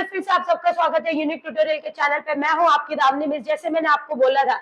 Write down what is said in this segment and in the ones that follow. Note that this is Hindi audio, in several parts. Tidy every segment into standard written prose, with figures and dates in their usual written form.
बार फिर से आप सबका स्वागत है यूनिक ट्यूटोरियल के चैनल पे। मैं हूं आपकी दामनी मिस। जैसे मैंने आपको बोला था,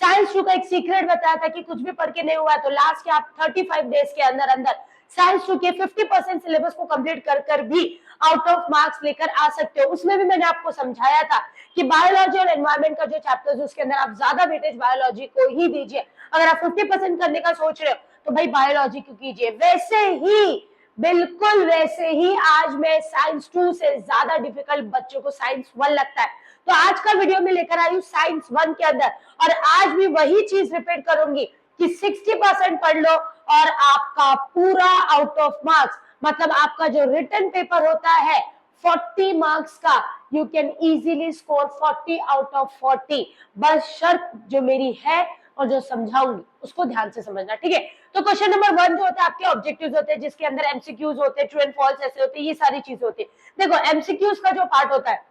साइंस 2 का एक सीक्रेट बताया था कि कुछ भी पढ़ के नहीं हुआ है तो लास्ट के आप 35 डेज के अंदर अंदर साइंस 2 के 50% सिलेबस को कंप्लीट कर कर भी आउट ऑफ मार्क्स लेकर आ सकते हो। उसमें भी मैंने आपको समझाया था कि बायोलॉजी और एनवायरमेंट का जो चैप्टर है उसके अंदर आप ज्यादा वेटेज बायोलॉजी को ही दीजिए। अगर आप 50% करने का सोच रहे हो तो भाई बायोलॉजी को कीजिए। वैसे ही, बिल्कुल वैसे ही आज मैं साइंस 2 से ज्यादा डिफिकल्ट बच्चों को साइंस 1 लगता है, तो आज का वीडियो में लेकर आई हूँ साइंस 1 के अंदर। और आज भी वही चीज रिपीट करूंगी कि 60% पढ़ लो और आपका पूरा आउट ऑफ मार्क्स, मतलब आपका जो रिटन पेपर होता है 40 मार्क्स का, you can easily score 40 out of 40। बस शर्त जो मेरी है और जो समझाऊंगी उसको ध्यान से समझना, ठीक है। तो क्वेश्चन नंबर 1 जो होता है आपके ऑब्जेक्टिव्स होते हैं, जिसके अंदर एमसीक्यूज होते हैं, ट्रू एंड फॉल्स ऐसे होते हैं, ये सारी चीजें होती है। देखो एमसीक्यूज का जो पार्ट होता है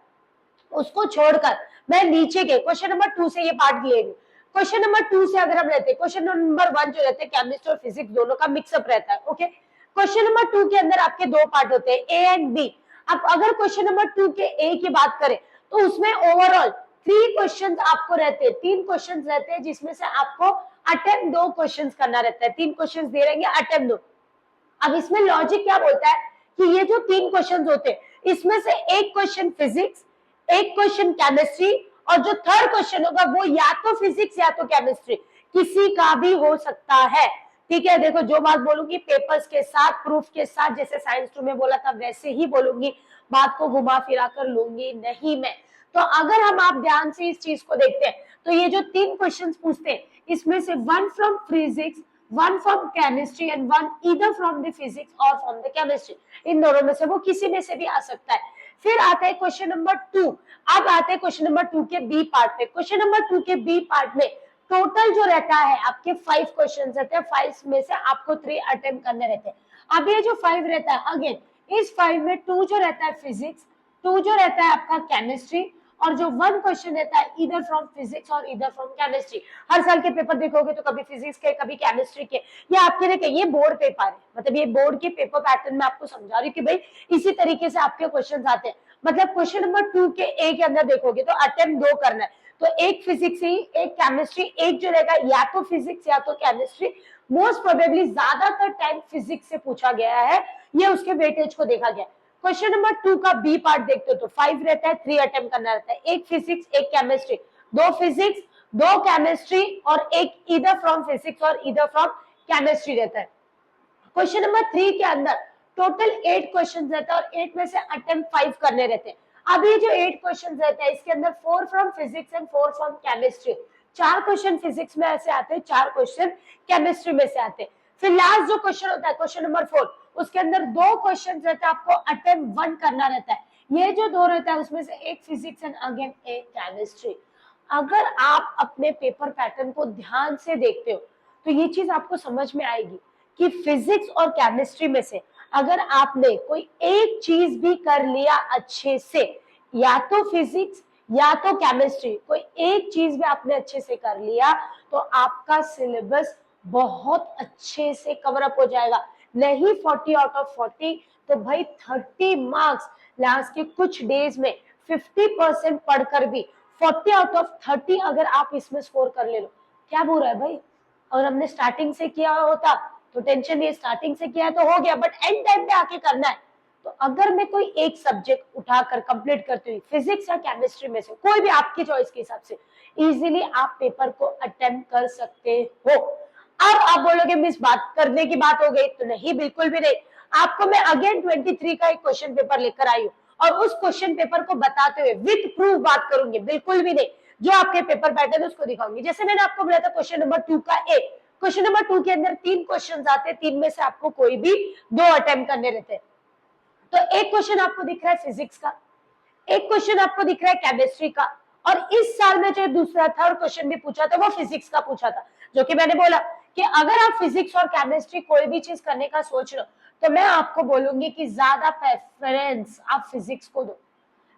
उसको छोड़कर मैं नीचे के क्वेश्चन नंबर 2 से ये पार्ट लेंगे। क्वेश्चन नंबर 2 से अगर हम लेते हैं, क्वेश्चन नंबर 1 जो रहते हैं केमिस्ट्री और फिजिक्स दोनों का मिक्सअप रहता है, ओके। क्वेश्चन नंबर 2 के अंदर आपके दो पार्ट होते हैं, ए एंड बी। अब अगर क्वेश्चन नंबर 2 के ए की बात करें तो उसमें ओवरऑल 3 क्वेश्चंस आपको रहते हैं, 3 क्वेश्चंस रहते हैं, जिसमें से आपको अटेम्प्ट 2 क्वेश्चंस करना रहता है। 3 क्वेश्चंस दे रहेंगे, अटेम्प्ट 2। अब इसमें लॉजिक क्या बोलता है कि ये जो 3 क्वेश्चंस होते हैं इसमें से एक क्वेश्चन फिजिक्स, एक क्वेश्चन केमिस्ट्री, और जो थर्ड क्वेश्चन होगा वो या तो फिजिक्स या तो केमिस्ट्री, किसी का भी हो सकता है, ठीक है। देखो जो बात बोलूंगी पेपर्स के साथ, प्रूफ के साथ, जैसे साइंस 2 में बोला था वैसे ही बोलूंगी, बात को घुमा फिरा कर लूंगी नहीं मैं। तो अगर हम आप ध्यान से इस चीज को देखते हैं तो ये जो 3 क्वेश्चन पूछते हैं इसमें से 1 from physics, 1 from chemistry and 1 either from the physics और फ्रॉम द केमिस्ट्री, इन दोनों में से वो किसी में से भी आ सकता है। फिर आता है क्वेश्चन नंबर 2। अब आते हैं क्वेश्चन नंबर 2 के बी पार्ट पे। क्वेश्चन नंबर 2 के बी पार्ट में टोटल जो रहता है आपके 5 क्वेश्चन रहते हैं, 5 में से आपको 3 अटेम्प्ट करने रहते हैं। अब ये जो 5 रहता है, अगेन इस 5 में 2 जो रहता है फिजिक्स, 2 जो रहता है आपका केमिस्ट्री, और जो 1 क्वेश्चन रहता है इधर फ्रॉम फिजिक्स और इधर फ्रॉम केमिस्ट्री। हर साल के पेपर देखोगे तो कभी फिजिक्स के कभी केमिस्ट्री के, ये आपके लिए ये बोर्ड पेपर है, मतलब ये बोर्ड के पेपर पैटर्न में आपको समझा रही हूँ कि भाई इसी तरीके से आपके क्वेश्चन आते हैं। मतलब क्वेश्चन नंबर 2 के ए के अंदर देखोगे तो अटेम्प्ट 2 करना है, तो एक फिजिक्स ही, एक केमिस्ट्री, एक जो रहेगा या तो फिजिक्स या तो केमिस्ट्री। मोस्ट प्रोबेबली ज्यादातर टाइम फिजिक्स से पूछा गया है, ये उसके वेटेज को देखा गया। क्वेश्चन नंबर 2 का बी पार्ट देखते हो तो 5 रहता है, 3 अटेम्प्ट करना रहता है, एक फिजिक्स एक केमिस्ट्री, 2 फिजिक्स 2 केमिस्ट्री और एक इधर फ्रॉम फिजिक्स और इधर फ्रॉम केमिस्ट्री रहता है। क्वेश्चन नंबर 3 के अंदर टोटल 8 क्वेश्चन रहता है और 8 में से अटेम्प्ट 5 करने रहते हैं। अब ये जो 8 क्वेश्चन रहते हैं इसके अंदर 4 from physics and 4 from chemistry, 4 question physics में ऐसे आते हैं, 4 क्वेश्चन केमिस्ट्री में से आते हैं। फिर लास्ट जो क्वेश्चन होता है क्वेश्चन नंबर 4, उसके अंदर 2 क्वेश्चन रहता है, आपको अटेम्प्ट 1 करना रहता है। ये जो 2 रहता है उसमें से एक फिजिक्स एंड अगेन एक केमिस्ट्री। अगर आप अपने पेपर पैटर्न को ध्यान से देखते हो तो ये चीज आपको समझ में आएगी कि फिजिक्स और केमिस्ट्री में से अगर आपने कोई एक चीज भी कर लिया अच्छे से, या तो फिजिक्स या तो केमिस्ट्री, कोई एक चीज भी आपने अच्छे से कर लिया तो आपका सिलेबस बहुत अच्छे से कवर अप हो जाएगा। नहीं 40 आउट ऑफ 40 तो भाई 30 मार्क्स लास्ट के कुछ डेज में 50% पढ़कर भी 40 आउट ऑफ 30 अगर आप इसमें स्कोर कर ले लो, क्या बुरा है भाई। और हमने स्टार्टिंग से किया होता तो टेंशन नहीं, स्टार्टिंग से किया तो हो गया, बट एंड टाइम पे आके करना है। तो अगर मैं कोई एक सब्जेक्ट उठाकर कंप्लीट करती हुई फिजिक्स या केमिस्ट्री में से, कोई भी आपकी चॉइस के हिसाब से, इजीली आप पेपर को अटेम्प्ट कर सकते हो। अब आप बोलोगे मिस बात करने की बात हो गई, तो नहीं, बिल्कुल भी नहीं। आपको मैं अगेन 23 का एक क्वेश्चन पेपर लेकर आई हूँ और उस क्वेश्चन पेपर को बताते हुए विद प्रूफ बात करूंगी, बिल्कुल भी नहीं। जो आपके पेपर पैटर्न है उसको दिखाऊंगी। जैसे मैंने आपको बोला था क्वेश्चन नंबर 2 का ए, क्वेश्चन नंबर 2 के अंदर 3 क्वेश्चन आते हैं, 3 में से आपको कोई भी 2 अटेम्प्ट करने रहते हैं। तो एक क्वेश्चन आपको दिख रहा है फिजिक्स का, एक क्वेश्चन आपको दिख रहा है केमिस्ट्री का, और इस साल में जो दूसरा थर्ड क्वेश्चन भी पूछा था वो फिजिक्स का पूछा था। जो कि मैंने बोला कि अगर आप फिजिक्स और केमिस्ट्री कोई भी चीज करने का सोच रहे हो तो मैं आपको बोलूंगी कि ज्यादा प्रेफरेंस आप फिजिक्स को दो,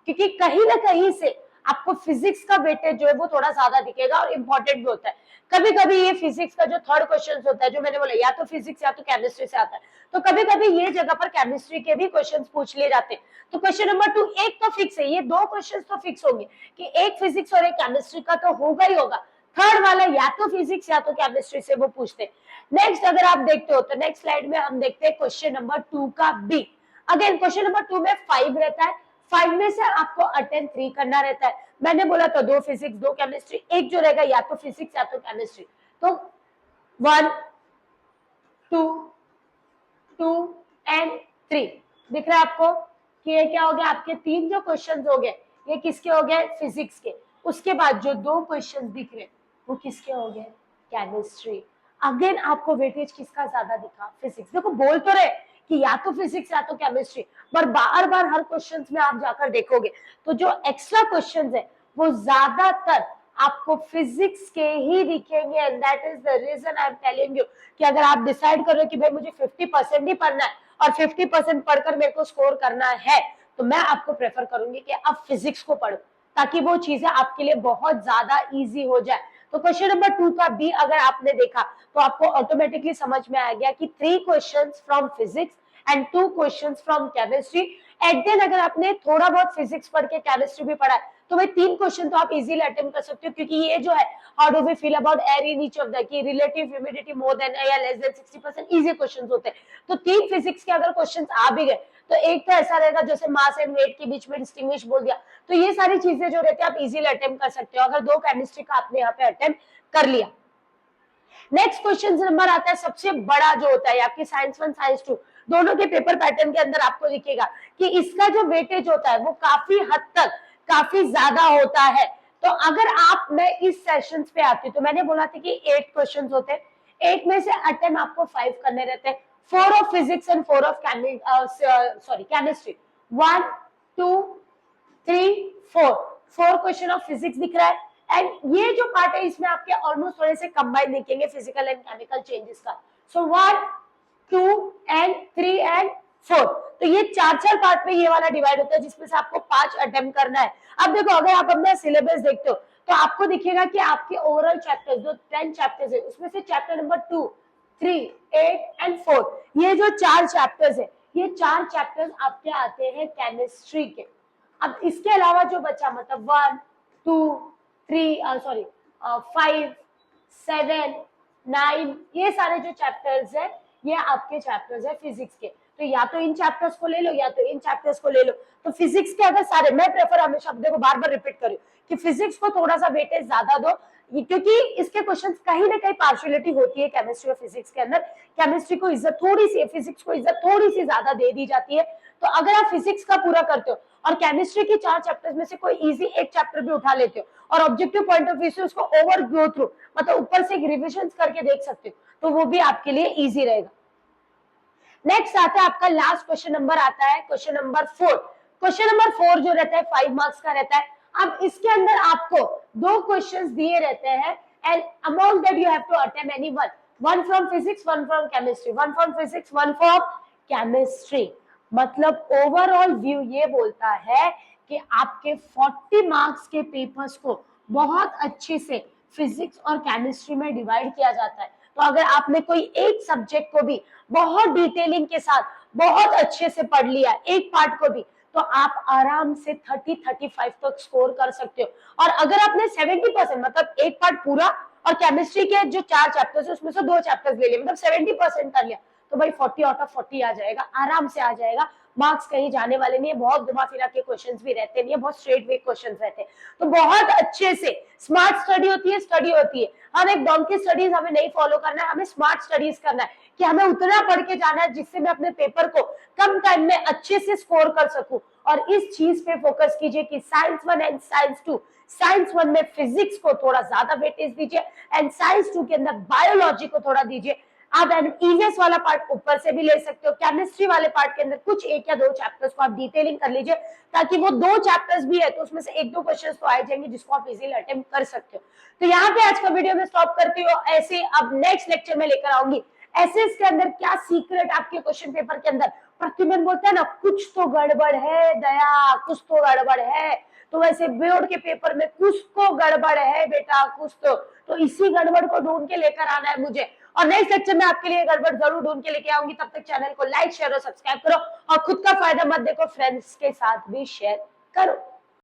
क्योंकि कहीं ना कहीं से आपको फिजिक्स का वेटेज जो है वो थोड़ा ज्यादा दिखेगा और इंपॉर्टेंट भी होता है। कभी कभी ये फिजिक्स का जो थर्ड क्वेश्चन होता है, जो मैंने बोला या तो फिजिक्स या तो केमिस्ट्री से आता है, तो कभी कभी ये जगह पर केमिस्ट्री के भी क्वेश्चन पूछ लिए जाते हैं। तो क्वेश्चन नंबर 2 एक तो फिक्स है, ये दो क्वेश्चन तो फिक्स होंगे कि एक फिजिक्स और एक केमिस्ट्री का तो होगा ही होगा। थर्ड वाला या तो फिजिक्स या तो केमिस्ट्री से वो पूछते हैं। नेक्स्ट अगर आप देखते हो तो नेक्स्ट स्लाइड में हम देखते हैं क्वेश्चन नंबर 2 का बी। अगेन क्वेश्चन नंबर 2 में 5 रहता है, 5 में से आपको अटेम्प्ट 3 करना रहता है। मैंने बोला था दो फिजिक्स दो केमिस्ट्री, एक जो रहेगा या तो फिजिक्स या तो केमिस्ट्री। तो 1 2 2 एंड 3 दिख रहा है आपको कि ये क्या हो गया, आपके तीन जो क्वेश्चंस हो गए ये किसके हो गए, फिजिक्स के। उसके बाद जो दो क्वेश्चंस दिख रहे वो किसके हो गए, केमिस्ट्री। अगेन आपको वेटेज किसका ज्यादा दिखा, फिजिक्स। देखो बोल तो रहे कि या तो फिजिक्स या तो केमिस्ट्री, पर बार बार हर क्वेश्चन में आप जाकर देखोगे तो जो एक्स्ट्रा क्वेश्चन है वो ज्यादातर आपको फिजिक्स के ही दिखेंगे। And that is the reason I am telling you कि अगर आप डिसाइड करो कि भाई मुझे 50% ही पढ़ना है और 50% पढ़कर मेरे को स्कोर करना है, तो मैं आपको प्रेफर करूंगी कि आप फिजिक्स को पढ़ो ताकि वो चीजें आपके लिए बहुत ज्यादा इजी हो जाए। तो क्वेश्चन नंबर 2 का बी अगर आपने देखा तो आपको ऑटोमेटिकली समझ में आ गया कि 3 questions from physics and 2 questions from chemistry. At then अगर आपने थोड़ा बहुत फिजिक्स पढ़ के केमिस्ट्री भी पढ़ा है तो भाई 3 क्वेश्चन तो आप इजीली अटेम्प्ट कर सकते हो, क्योंकि ये जो है how do we feel about air in each of the key relative humidity more than या लेस देन 60% इजी क्वेश्चंस होते हैं। तो 3 फिजिक्स के अगर क्वेश्चंस आ भी गए तो एक तो ऐसा रहेगा जैसे मास एंड वेट के बीच में डिस्टिंग्विश बोल दिया। तो ये सारी चीजें जो रहती है आप इजीली अटेम्प्ट कर सकते हो अगर 2 केमिस्ट्री का आपने यहाँ पे अटेम्प्ट कर लिया। नेक्स्ट क्वेश्चन नंबर आता है सबसे बड़ा जो होता है आपके साइंस 1 साइंस 2 दोनों के पेपर पैटर्न के अंदर आपको दिखेगा कि इसका जो वेटेज होता है वो काफी हद तक काफी ज्यादा होता है। तो अगर आप मैं इस सेशंस पे आती हूँ तो मैंने बोला था कि 8 क्वेश्चंस होते हैं, 8 में से अटेम्प्ट आपको 5 करने रहते हैं, 4 of physics and 4 of chemistry. 1 2 3 4 4 question of physics दिख रहा है। एंड ये जो पार्ट है इसमें आपके ऑलमोस्ट थोड़े से कंबाइन दिखेंगे फिजिकल एंड केमिकल चेंजेस का। सो 1 2 एंड 3 एंड 4, तो ये 4 पार्ट में ये वाला डिवाइड होता है जिसमें से आपको 5 अटेम्प्ट करना है। अब देखो अगर आप अपना सिलेबस देखते हो तो आपको दिखेगा कि आपके ओवरऑल चैप्टर्स जो 10 चैप्टर्स है उसमें से चैप्टर नंबर 2 3 8 एंड 4 ये जो 4 चैप्टर्स है ये 4 चैप्टर्स आपके आते हैं केमिस्ट्री के। अब इसके अलावा जो बचा मतलब 1 2 3 5 7 9 ये सारे जो चैप्टर्स है ये आपके चैप्टर्स है फिजिक्स के। तो या तो इन चैप्टर्स को ले लो या तो इन चैप्टर्स को ले लो। तो फिजिक्स के अगर सारे मैं प्रेफर हमेशा देखो बार बार रिपीट करूँ कि फिजिक्स को थोड़ा सा वेटेज ज्यादा दो, क्योंकि इसके क्वेश्चन कहीं ना कहीं पार्शियलिटी होती है केमिस्ट्री और फिजिक्स के अंदर। केमिस्ट्री को इज्जत थोड़ी सी, फिजिक्स को इज्जत थोड़ी सी ज्यादा दे दी जाती है। तो अगर आप फिजिक्स का पूरा करते हो और केमिस्ट्री के 4 चैप्टर्स में से कोई इजी एक चैप्टर भी उठा लेते हो और ऑब्जेक्टिव पॉइंट ऑफ व्यू से उसको ओवर गो थ्रू मतलब ऊपर से रिविजन करके देख सकते हो तो वो भी आपके लिए इजी रहेगा। नेक्स्ट आता है आपका लास्ट क्वेश्चन नंबर आता है क्वेश्चन नंबर 4। क्वेश्चन नंबर 4 जो रहता है 5 मार्क्स का रहता है। अब इसके अंदर आपको दो क्वेश्चंस दिए रहते हैं and among that you have to attempt any one from physics one from chemistry, one from physics one from chemistry. मतलब ओवरऑल व्यू ये बोलता है कि आपके 40 मार्क्स के पेपर्स को बहुत अच्छे से फिजिक्स और केमिस्ट्री में डिवाइड किया जाता है। तो अगर आपने कोई एक सब्जेक्ट को भी बहुत डिटेलिंग के साथ बहुत अच्छे से पढ़ लिया एक पार्ट को भी तो आप आराम से 30-35 तक स्कोर कर सकते हो। और अगर आपने 70% मतलब एक पार्ट पूरा और केमिस्ट्री के जो 4 चैप्टर्स है उसमें से 2 चैप्टर्स ले लिए मतलब 70% कर लिया तो भाई 40 आउट ऑफ 40 आ जाएगा, आराम से आ जाएगा। मार्क्स कहीं जाने वाले नहीं है, बहुत घुमा फिरा के क्वेश्चंस भी रहते नहीं है, बहुत स्ट्रेट वे क्वेश्चंस रहते हैं। तो बहुत अच्छे से स्मार्ट स्टडी होती है। हम एक डोंकी स्टडीज हमें नहीं फॉलो करना है, हमें स्मार्ट स्टडीज करना है कि हमें उतना पढ़ के जाना है जिससे मैं अपने पेपर को कम टाइम में अच्छे से स्कोर कर सकूं। और इस चीज पे फोकस कीजिए कि साइंस 1 एंड साइंस 2, साइंस 1 में फिजिक्स को थोड़ा ज्यादा वेटेज दीजिए एंड साइंस 2 के अंदर बायोलॉजी को थोड़ा दीजिए। आप ईवीएस वाला पार्ट ऊपर से भी ले सकते हो, केमिस्ट्री वाले पार्ट के अंदर कुछ 1 या 2 चैप्टर्स को आप डिटेलिंग कर लीजिए ताकि वो 2 चैप्टर्स भी है तो उसमें से 1-2 क्वेश्चंस तो आ जाएंगे जिसको आप इजीली अटेम्प्ट कर सकते हो। तो यहाँ पे आज का वीडियो में स्टॉप करती हूँ। ऐसे अब नेक्स्ट लेक्चर में लेकर आऊंगी एसएस के अंदर क्या सीक्रेट आपके क्वेश्चन पेपर के अंदर प्रतिबिंब बोलता है ना, कुछ तो गड़बड़ है दया, कुछ तो गड़बड़ है। तो वैसे बोर्ड के पेपर में कुछ तो गड़बड़ है बेटा, कुछ तो इसी गड़बड़ को ढूंढ के लेकर आना है मुझे। और नेक्स्ट लेक्चर में आपके लिए गड़बड़ जरूर ढूंढ के लेके आऊंगी। तब तक चैनल को लाइक शेयर और सब्सक्राइब करो, और खुद का फायदा मत देखो, फ्रेंड्स के साथ भी शेयर करो।